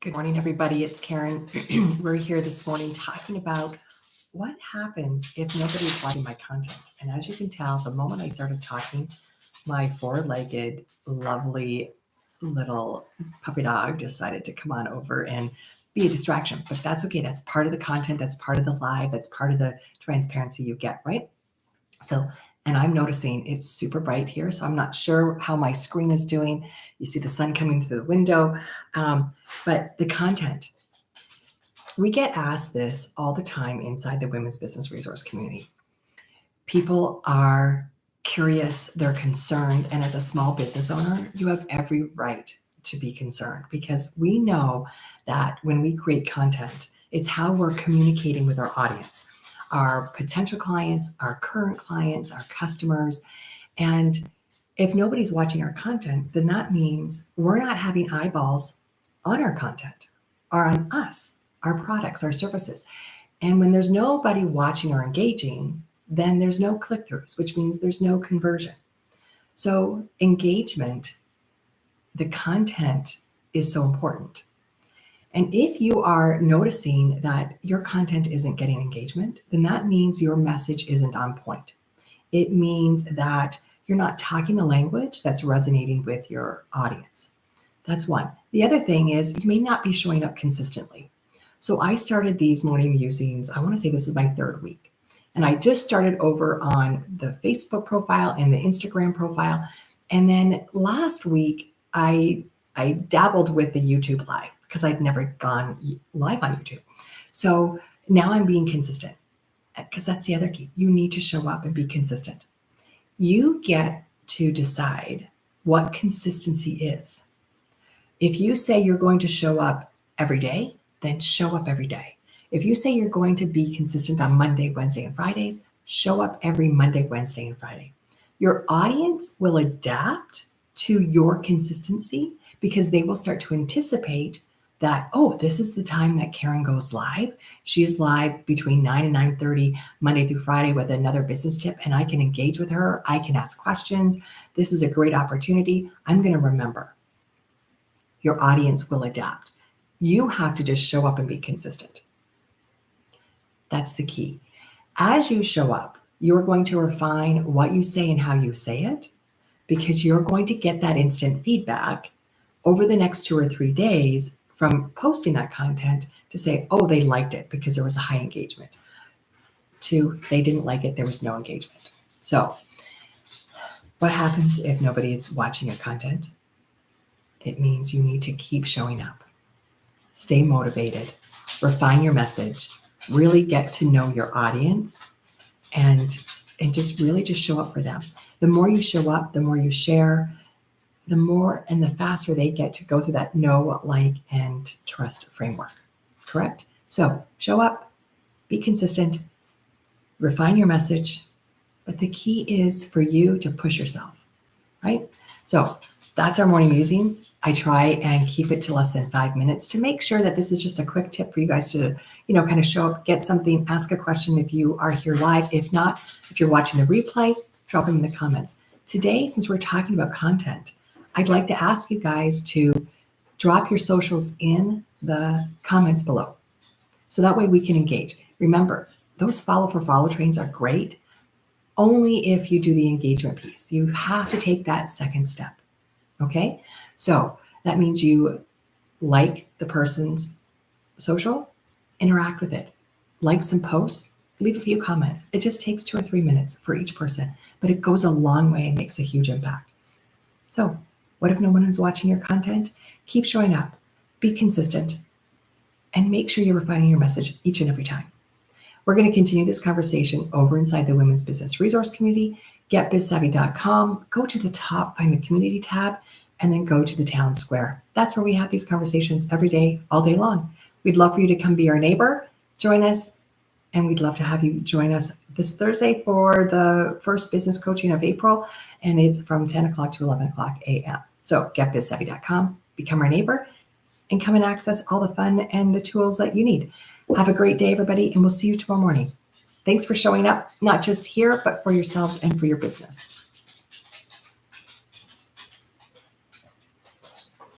Good morning, everybody. It's Karen. We're here this morning talking about what happens if nobody's watching my content. And as you can tell, the moment I started talking, my four-legged, lovely little puppy dog decided to come on over and be a distraction. But that's okay. That's part of the content. That's part of the live. That's part of the transparency you get, right? So, and I'm noticing it's super bright here, so I'm not sure how my screen is doing. You see the sun coming through the window, but the content. We get asked this all the time inside the women's business resource community. People are curious, they're concerned, and as a small business owner, you have every right to be concerned because we know that when we create content, it's how we're communicating with our audience, our potential clients, our current clients, our customers. And if nobody's watching our content, then that means we're not having eyeballs on our content or on us, our products, our services. And when there's nobody watching or engaging, then there's no click-throughs, which means there's no conversion. So engagement, the content is so important. And if you are noticing that your content isn't getting engagement, then that means your message isn't on point. It means that you're not talking the language that's resonating with your audience. That's one. The other thing is you may not be showing up consistently. So I started these morning musings, I want to say this is my third week. And I just started over on the Facebook profile and the Instagram profile. And then last week, I dabbled with the YouTube live because I'd never gone live on YouTube. So now I'm being consistent because that's the other key. You need to show up and be consistent. You get to decide what consistency is. If you say you're going to show up every day, then show up every day. If you say you're going to be consistent on Monday, Wednesday, and Fridays, show up every Monday, Wednesday, and Friday. Your audience will adapt to your consistency because they will start to anticipate that, oh, this is the time that Karen goes live. She is live between 9 and 9:30, Monday through Friday with another business tip, and I can engage with her. I can ask questions. This is a great opportunity. I'm going to remember. Your audience will adapt. You have to just show up and be consistent. That's the key. As you show up, you're going to refine what you say and how you say it because you're going to get that instant feedback over the next 2 or 3 days from posting that content to say, oh, they liked it because there was a high engagement. 2, they didn't like it, there was no engagement. So what happens if nobody's watching your content? It means you need to keep showing up. Stay motivated, refine your message, really get to know your audience and just really just show up for them. The more you show up, the more you share, the more and the faster they get to go through that know, like, and trust framework, correct? So show up, be consistent, refine your message, but the key is for you to push yourself, right? So that's our morning musings. I try and keep it to less than 5 minutes to make sure that this is just a quick tip for you guys to, kind of show up, get something, ask a question if you are here live. If not, if you're watching the replay, drop them in the comments. Today, since we're talking about content, I'd like to ask you guys to drop your socials in the comments below. So that way we can engage. Remember, those follow for follow trains are great only if you do the engagement piece. You have to take that second step. Okay, so that means you like the person's social, interact with it, like some posts, leave a few comments. It just takes 2 or 3 minutes for each person, but it goes a long way and makes a huge impact. So what if no one is watching your content? Keep showing up, be consistent, and make sure you're refining your message each and every time. We're going to continue this conversation over inside the Women's Business Resource Community. Getsavvy.com, go to the top, find the community tab, and then go to the town square. That's where we have these conversations every day, all day long. We'd love for you to come be our neighbor, join us, and we'd love to have you join us this Thursday for the first business coaching of April, and it's from 10 o'clock to 11 o'clock a.m. So getsavvy.com, become our neighbor, and come and access all the fun and the tools that you need. Have a great day, everybody, and we'll see you tomorrow morning. Thanks for showing up, not just here, but for yourselves and for your business.